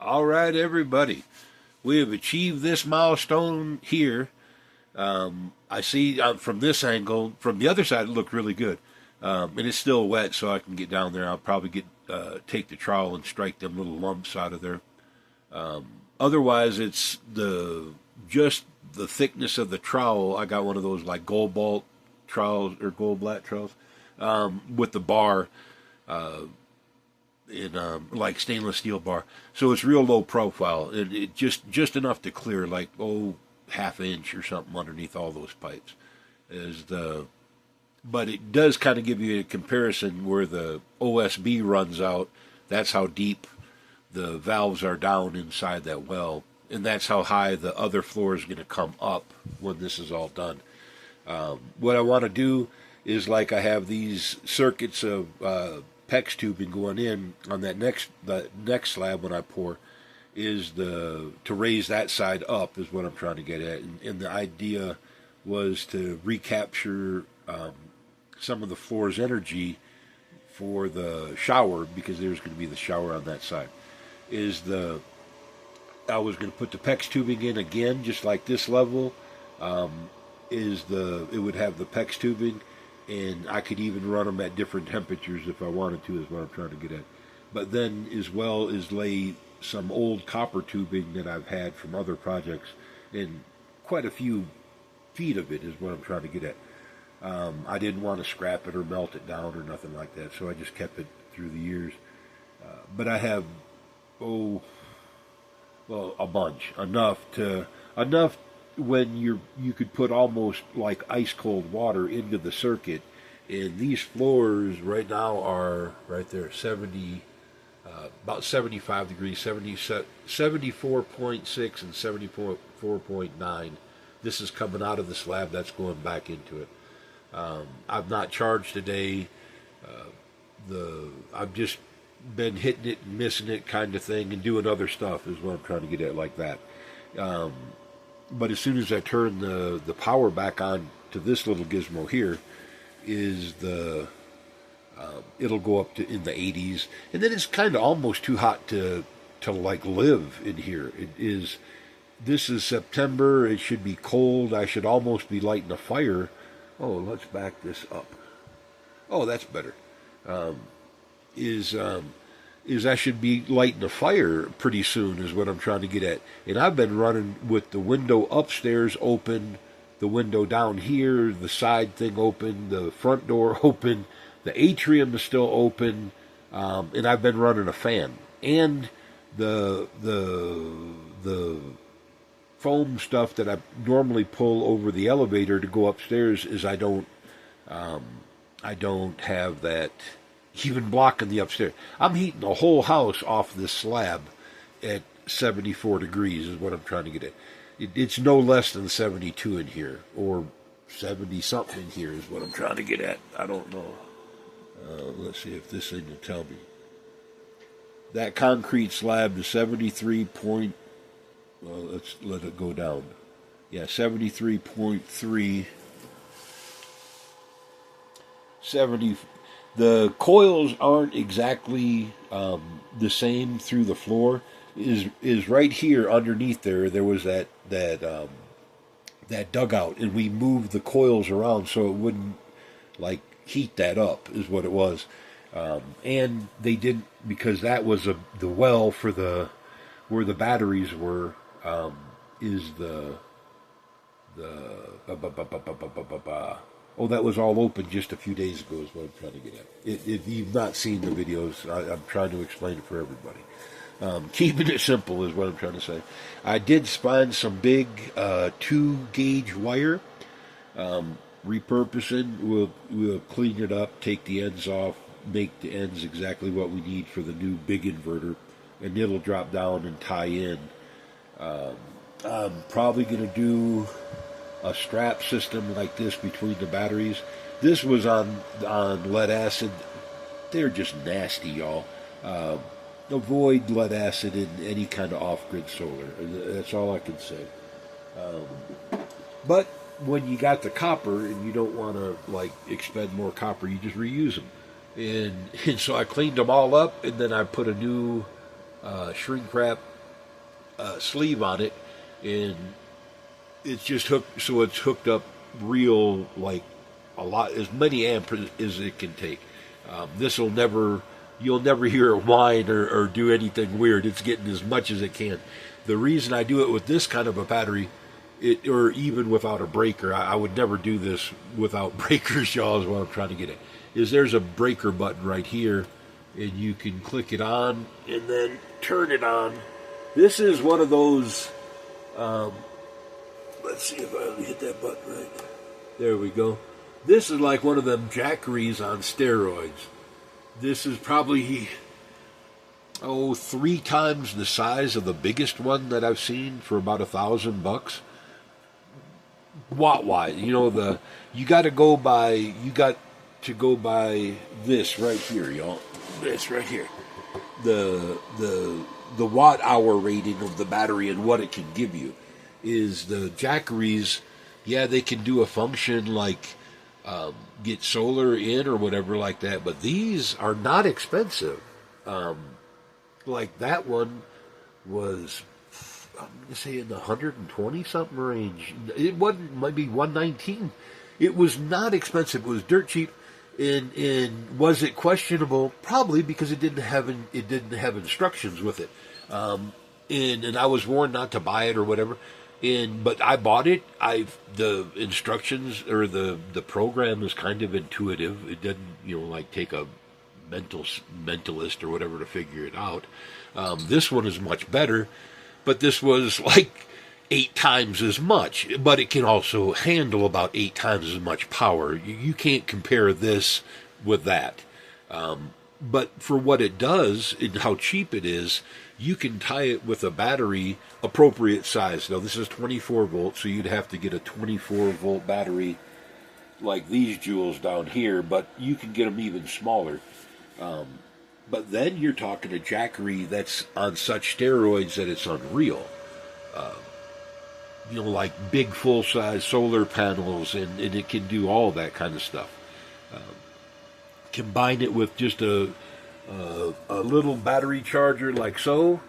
All right, everybody. We have achieved this milestone here. I see from this angle, from the other side, it looked really good. And it's still wet, so I can get down there. I'll probably take the trowel and strike them little lumps out of there. Otherwise, it's just the thickness of the trowel. I got one of those like gold bolt trowels or gold black trowels with the bar. In like stainless steel bar, so it's real low profile, and it just enough to clear like half inch or something underneath all those pipes. But it does kind of give you a comparison where the OSB runs out. That's how deep the valves are down inside that well, and that's how high the other floor is going to come up when this is all done. What I want to do is, like, I have these circuits of PEX tubing going in on that next slab when I pour, is to raise that side up is what I'm trying to get at, and the idea was to recapture some of the floor's energy for the shower, because there's going to be the shower on that side. I was going to put the PEX tubing in again, just like this level. It would have the PEX tubing, and I could even run them at different temperatures if I wanted to, is what I'm trying to get at. But then, as well as lay some old copper tubing that I've had from other projects, and quite a few feet of it is what I'm trying to get at. I didn't want to scrap it or melt it down or nothing like that, so I just kept it through the years. But I have, a bunch. Enough when you could put almost like ice cold water into the circuit. And these floors right now are right there, about 75 degrees, 74.6 and 74.9. This is coming out of the slab, that's going back into it. I've not charged today. I've just been hitting it and missing it kind of thing, and doing other stuff is what I'm trying to get at, like that. But as soon as I turn the power back on to this little gizmo here, it'll go up to in the 80s, and then it's kind of almost too hot to like live in here. This is September. It should be cold. I should almost be lighting a fire. Oh, let's back this up. Oh, that's better. I should be lighting a fire pretty soon, is what I'm trying to get at. And I've been running with the window upstairs open, the window down here, the side thing open, the front door open, the atrium is still open, and I've been running a fan. And the foam stuff that I normally pull over the elevator to go upstairs is I don't have that even blocking the upstairs. I'm heating the whole house off this slab at 74 degrees is what I'm trying to get at. It's no less than 72 in here, or 70 something in here is what I'm trying to get at. I don't know. Let's see if this thing will tell me. That concrete slab is 73 point. Well, let's let it go down. Yeah, 73.3. 70. The coils aren't exactly the same through the floor. Is right here underneath there. There was that dugout, and we moved the coils around so it wouldn't like heat that up. Is what it was, and they didn't, because that was the well for where the batteries were. Oh, that was all open just a few days ago is what I'm trying to get at. If you've not seen the videos, I'm trying to explain it for everybody. Keeping it simple is what I'm trying to say. I did find some big 2-gauge wire. Repurposing, we'll clean it up, take the ends off, make the ends exactly what we need for the new big inverter, and it'll drop down and tie in. I'm probably going to do a strap system like this between the batteries. This was on lead acid. They're just nasty, y'all. Avoid lead acid in any kind of off-grid solar. That's all I can say. But when you got the copper and you don't want to like expend more copper, you just reuse them. And so I cleaned them all up, and then I put a new shrink wrap sleeve on it, and it's just hooked, so it's hooked up real, like a lot, as many amps as it can take. This will never, you'll never hear it whine or do anything weird. It's getting as much as it can. The reason I do it with this kind of a battery, or even without a breaker, I would never do this without breakers, y'all, is what I'm trying to get at, is there's a breaker button right here, and you can click it on and then turn it on. This is one of those, let's see if I hit that button right. There we go. This is like one of them jackeries on steroids. This is probably, 3 times the size of the biggest one that I've seen for about $1,000. Watt-wise, you got to go by this right here, y'all. This right here. The watt hour rating of the battery and what it can give you is the jackeries. Yeah, they can do a function like get solar in or whatever like that, but these are not expensive. Like that one was, I'm going to say in the 120 something range. It wasn't, maybe 119. It was not expensive. It was dirt cheap. And was it questionable? Probably, because it didn't have instructions with it. And I was warned not to buy it or whatever. But I bought it. The instructions or the program is kind of intuitive. It doesn't like take a mentalist or whatever to figure it out. This one is much better, but this was like 8 times as much. But it can also handle about 8 times as much power. You can't compare this with that. But for what it does and how cheap it is, you can tie it with a battery appropriate size. Now, this is 24 volts, so you'd have to get a 24-volt battery like these jewels down here, but you can get them even smaller. But then you're talking a jackery that's on such steroids that it's unreal. Like big full-size solar panels, and it can do all that kind of stuff. Combine it with just a little battery charger like so.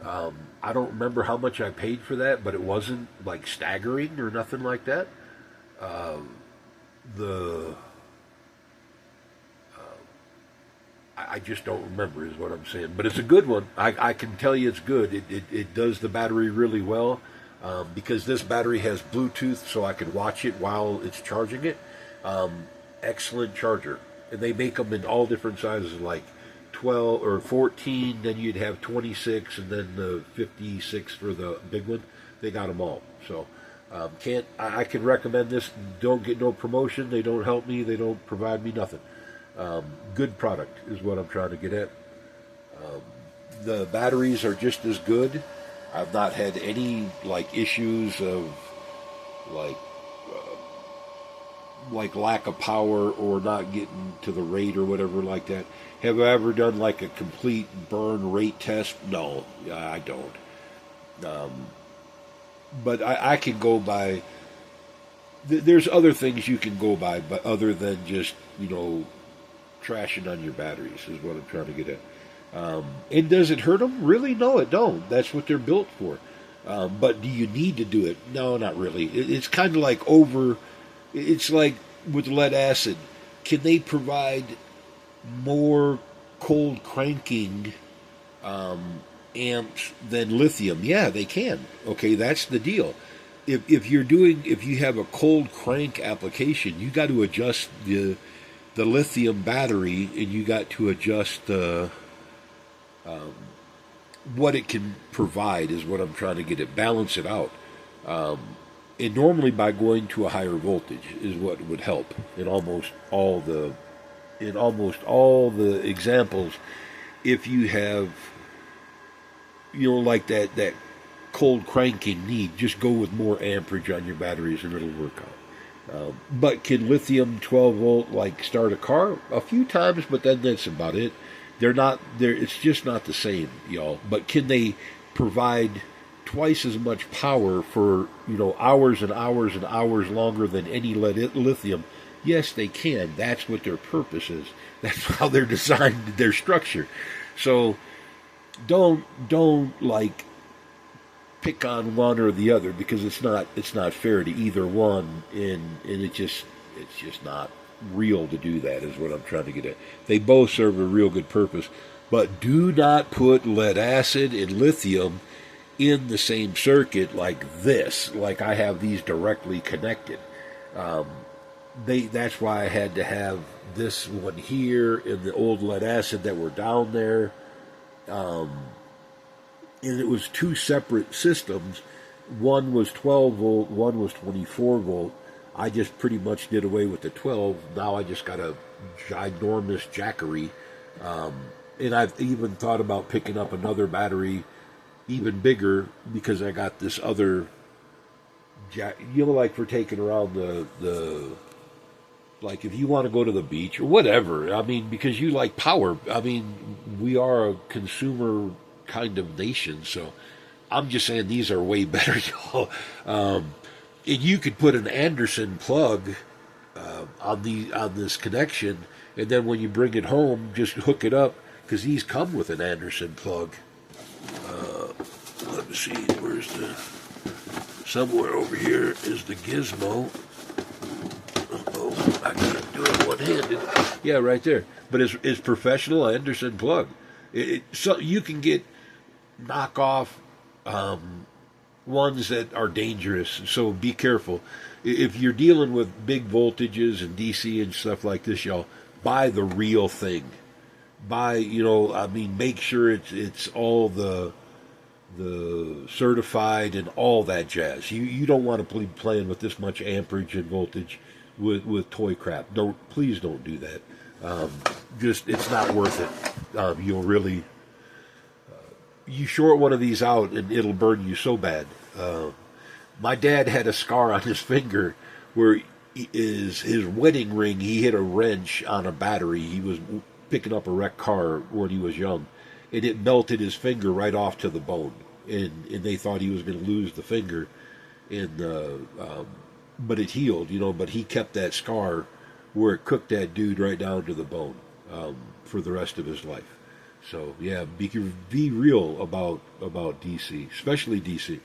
I don't remember how much I paid for that, but it wasn't like staggering or nothing like that. I just don't remember is what I'm saying, but it's a good one. I can tell you it's good. It does the battery really well, because this battery has Bluetooth, so I can watch it while it's charging it. Excellent charger. And they make them in all different sizes, like 12 or 14, then you'd have 26, and then the 56 for the big one. They got them all. So I can recommend this. Don't get no promotion. They don't help me. They don't provide me nothing. Good product is what I'm trying to get at. The batteries are just as good. I've not had any issues of like lack of power or not getting to the rate or whatever like that. Have I ever done like a complete burn rate test? No, I don't. But I can go by. There's other things you can go by, but other than just trashing on your batteries is what I'm trying to get at. And does it hurt them? Really? No, it don't. That's what they're built for. But do you need to do it? No, not really. It's kind of like it's like with lead acid. Can they provide more cold cranking amps than lithium? Yeah, they can. Okay, that's the deal. If you have a cold crank application, you got to adjust the lithium battery, and you got to adjust what it can provide is what I'm trying to get it. Balance it out. And normally by going to a higher voltage is what would help in almost all the examples. If you have like that cold cranking need, just go with more amperage on your batteries and it'll work out. But can lithium 12 volt start a car? A few times, but then that's about it. It's just not the same, y'all. But can they provide twice as much power for hours and hours and hours longer than any lithium? Yes, they can. That's what their purpose is. That's how they're designed, their structure. So don't pick on one or the other because it's not fair to either one, and it's just not real to do that. Is what I'm trying to get at. They both serve a real good purpose, but do not put lead acid and lithium in the same circuit like this. Like I have these directly connected. That's why I had to have this one here and the old lead acid that were down there. And it was two separate systems. One was 12 volt, one was 24 volt. I just pretty much did away with the 12. Now I just got a ginormous jackery. And I've even thought about picking up another battery even bigger because I got this other like for taking around the like if you want to go to the beach or whatever. I mean, because you like power. I mean, we are a consumer kind of nation, so I'm just saying these are way better, y'all. And you could put an Anderson plug on this connection, and then when you bring it home, just hook it up because these come with an Anderson plug. Let me see, somewhere over here is the gizmo. Oh, I gotta do it one-handed. Yeah, right there. But it's professional Anderson plug. So you can get knockoff ones that are dangerous, so be careful. If you're dealing with big voltages and DC and stuff like this, y'all, buy the real thing. Make sure it's all the certified and all that jazz. You don't want to be playing with this much amperage and voltage with toy crap. Please don't do that. It's not worth it. You'll really you short one of these out and it'll burn you so bad. My dad had a scar on his finger where his wedding ring, he hit a wrench on a battery. He was picking up a wrecked car when he was young, and it melted his finger right off to the bone. And they thought he was going to lose the finger, but it healed, But he kept that scar where it cooked that dude right down to the bone for the rest of his life. So yeah, be real about DC, especially DC,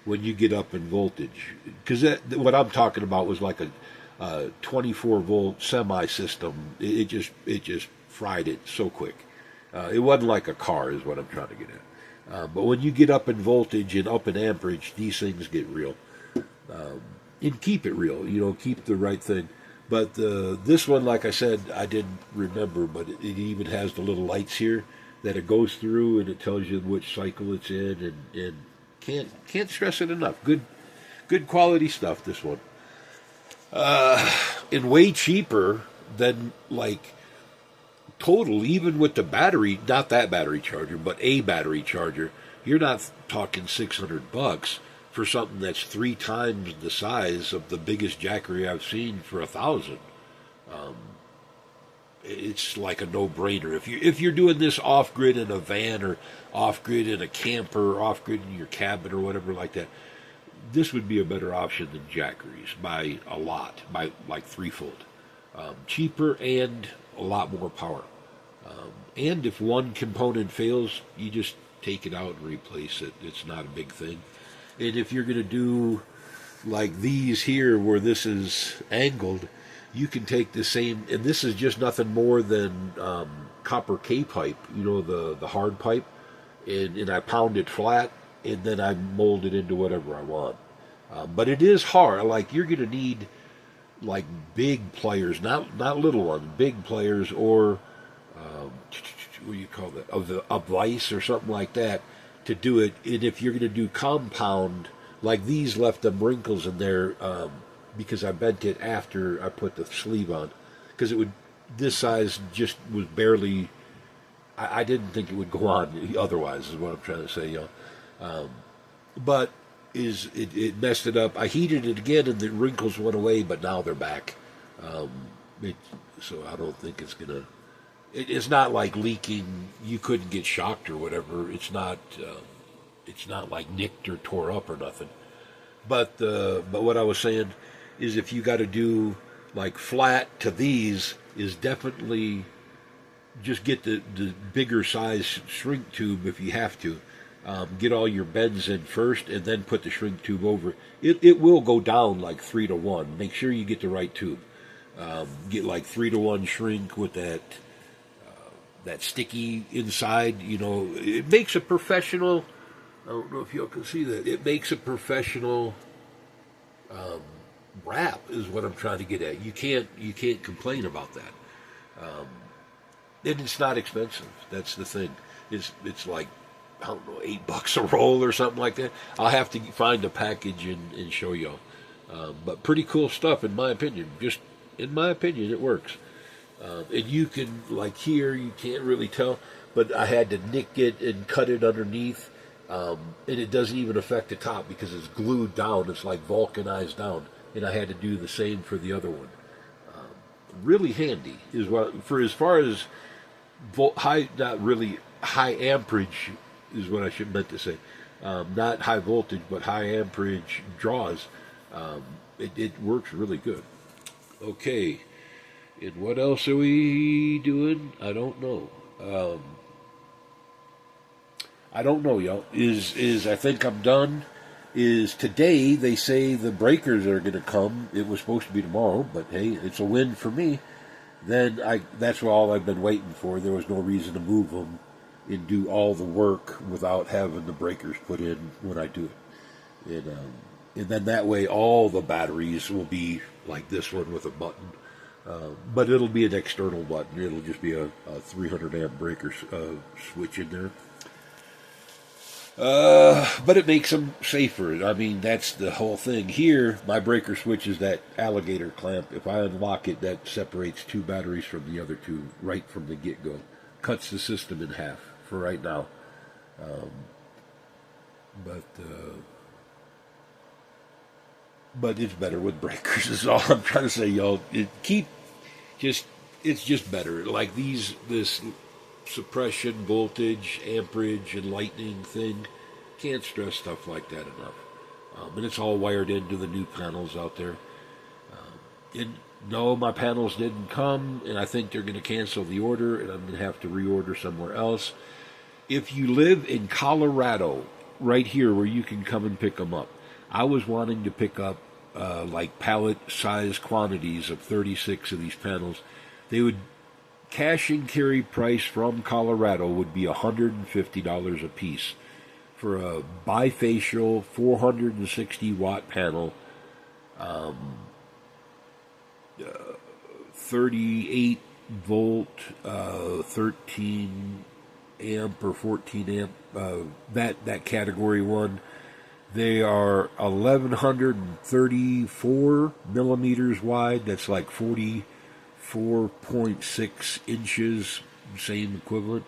when you get up in voltage, because what I'm talking about was like a 24 volt semi system. It just fried it so quick. It wasn't like a car, is what I'm trying to get at. But when you get up in voltage and up in amperage, these things get real. And keep it real, keep the right thing. But this one, like I said, I didn't remember, but it even has the little lights here that it goes through, and it tells you which cycle it's in, and can't stress it enough. Good quality stuff, this one. And way cheaper than, like, total, even with the battery, not that battery charger, but a battery charger. You're not talking $600 for something that's 3 times the size of the biggest jackery I've seen for $1,000. It's like a no-brainer. If you're doing this off-grid in a van, or off-grid in a camper, or off-grid in your cabin or whatever like that, this would be a better option than jackeries by a lot, by like threefold. Cheaper and a lot more power. And if one component fails, you just take it out and replace it. It's not a big thing. And if you're going to do like these here where this is angled, you can take the same, and this is just nothing more than copper K-pipe, the hard pipe, and I pound it flat, and then I mold it into whatever I want. But it is hard. Like, you're going to need like big pliers, not little ones, big pliers, or what do you call that? A vise or something like that to do it. And if you're going to do compound, like these left them wrinkles in there because I bent it after I put the sleeve on, because this size just was barely. I didn't think it would go on otherwise, is what I'm trying to say, but it messed it up. I heated it again, and the wrinkles went away, but now they're back. So I don't think it's gonna. It's not like leaking. You couldn't get shocked or whatever. It's not. It's not like nicked or tore up or nothing. But what I was saying is, if you got to do like flat to these, is definitely just get the bigger size shrink tube if you have to, Get all your bends in first, and then put the shrink tube over. It will go down like 3-to-1. Make sure you get the right tube. Get like 3-to-1 shrink with that sticky inside. You know, it makes a professional. I don't know if y'all can see that. It makes a professional wrap. Is what I'm trying to get at. You can't complain about that. And it's not expensive. That's the thing. It's like, I don't know, $8 a roll or something like that. I'll have to find a package and show y'all. But pretty cool stuff in my opinion. Just in my opinion, it works. And you can, like here, you can't really tell, but I had to nick it and cut it underneath. And it doesn't even affect the top because it's glued down. It's like vulcanized down. And I had to do the same for the other one. Really handy is what, for as far as high, not really high amperage is what I should meant to say. Not high voltage, but high amperage draws. It works really good. Okay, and what else are we doing? I don't know. I don't know, y'all. Is I think I'm done. Is today they say the breakers are going to come. It was supposed to be tomorrow, but hey, it's a win for me. Then that's all I've been waiting for. There was no reason to move them and do all the work without having the breakers put in when I do it. And then that way all the batteries will be like this one with a button. But it'll be an external button. It'll just be a 300 amp breaker switch in there. But it makes them safer. I mean, that's the whole thing. Here, my breaker switch is that alligator clamp. If I unlock it, that separates two batteries from the other two right from the get-go. Cuts the system in half for right now. But it's better with breakers is all I'm trying to say, y'all. It's just better. Like this suppression, voltage, amperage, and lightning thing. Can't stress stuff like that enough. And it's all wired into the new panels out there. No, my panels didn't come, and I think they're going to cancel the order, and I'm going to have to reorder somewhere else. If you live in Colorado, right here where you can come and pick them up, I was wanting to pick up like pallet-size quantities of 36 of these panels. They would cash and carry price from Colorado would be $150 a piece for a bifacial 460 watt panel, 38 volt, 13 amp or 14 amp, that category one. They are 1134 millimeters wide. That's like 44.6 inches, same equivalent.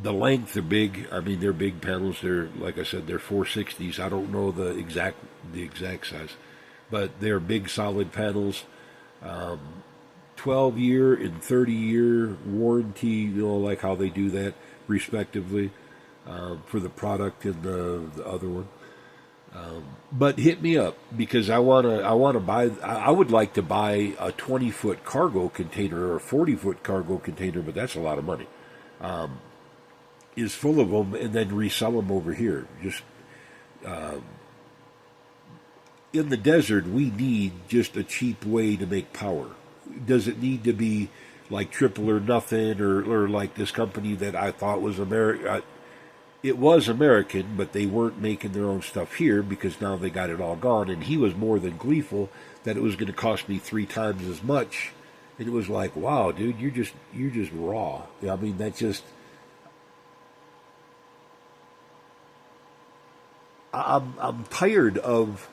The length are big. I mean, they're big panels. They're, like I said, they're 460s. I don't know the exact size, but they're big, solid panels. 12-year and 30-year warranty. You know, like how they do that, respectively, for the product and the other one. But hit me up because I wanna buy. I would like to buy a 20-foot cargo container or a 40-foot cargo container, but that's a lot of money. Is full of them and then resell them over here. Just in the desert, we need just a cheap way to make power. Does it need to be like triple or nothing, or like this company that I thought was American? It was American, but they weren't making their own stuff here because now they got it all gone. And he was more than gleeful that it was going to cost me 3 times as much. And it was like, wow, dude, you're just raw. I mean, that's just. I'm tired of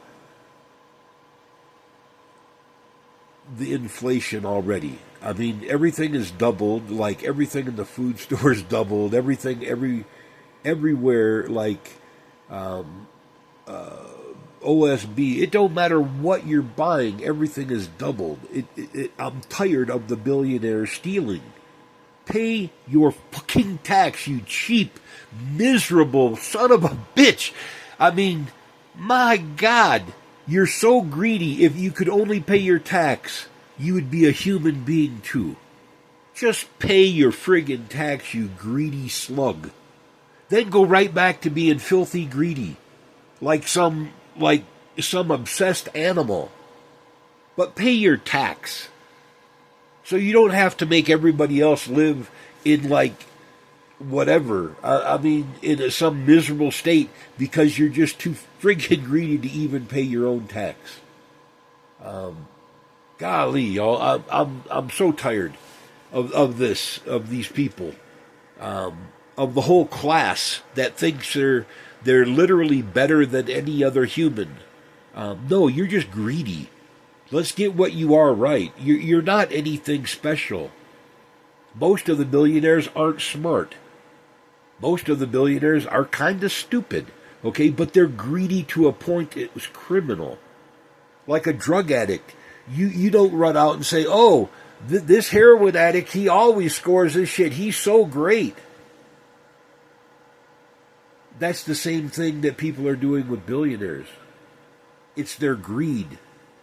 the inflation already. I mean, everything is doubled. Like everything in the food stores doubled. Everywhere, like OSB. It don't matter what you're buying. Everything is doubled. I'm tired of the billionaires stealing. Pay your fucking tax, you cheap, miserable son of a bitch. I mean, my God, you're so greedy. If you could only pay your tax, you would be a human being too. Just pay your friggin' tax, you greedy slug. then go right back to being filthy greedy, like some obsessed animal. But pay your tax, so you don't have to make everybody else live in like whatever. I mean, in some miserable state because you're just too friggin' greedy to even pay your own tax. Golly, y'all, I'm so tired of these people, of the whole class that thinks they're literally better than any other human. No, you're just greedy. Let's get what you are right. You're not anything special. Most of the billionaires aren't smart. Most of the billionaires are kind of stupid, okay? But they're greedy to a point it was criminal. Like a drug addict. You don't run out and say, oh, this heroin addict, he always scores this shit. He's so great. That's the same thing that people are doing with billionaires. It's their greed.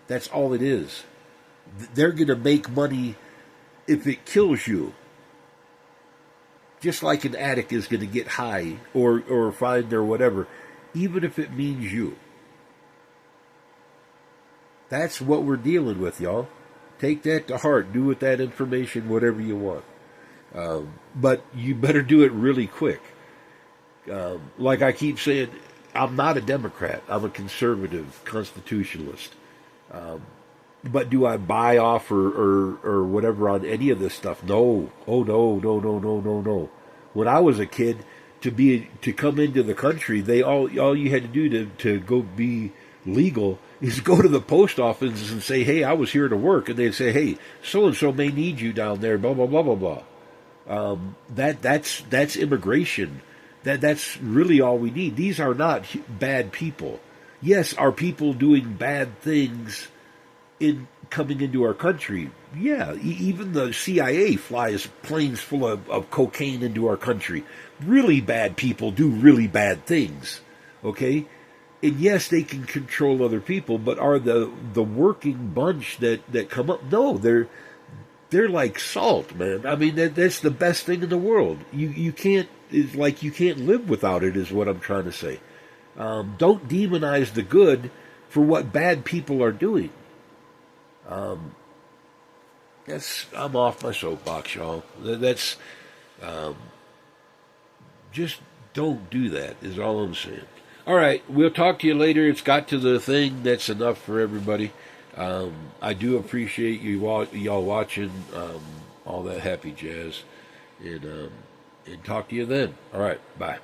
That's all it is. They're going to make money if it kills you. Just like an addict is going to get high or find their whatever, even if it means you. That's what we're dealing with, y'all. Take that to heart. Do with that information whatever you want. But you better do it really quick. Like I keep saying, I'm not a Democrat. I'm a conservative constitutionalist. But do I buy off or whatever on any of this stuff? No. Oh no. When I was a kid, to come into the country, all you had to do to go be legal is go to the post office and say, hey, I was here to work, and they'd say, hey, so and so may need you down there, blah blah blah blah blah. That's immigration. That's really all we need. These are not bad people. Yes, are people doing bad things in coming into our country? Yeah, even the CIA flies planes full of cocaine into our country. Really bad people do really bad things, okay? And yes, they can control other people, but are the working bunch that come up? No, they're like salt, man. I mean, that's the best thing in the world. You can't live without it, is what I'm trying to say. Don't demonize the good for what bad people are doing. I'm off my soapbox, y'all. That's just don't do that, is all I'm saying. All right, we'll talk to you later. It's got to the thing. That's enough for everybody. I do appreciate y'all watching, all that happy jazz, and talk to you then. All right, bye.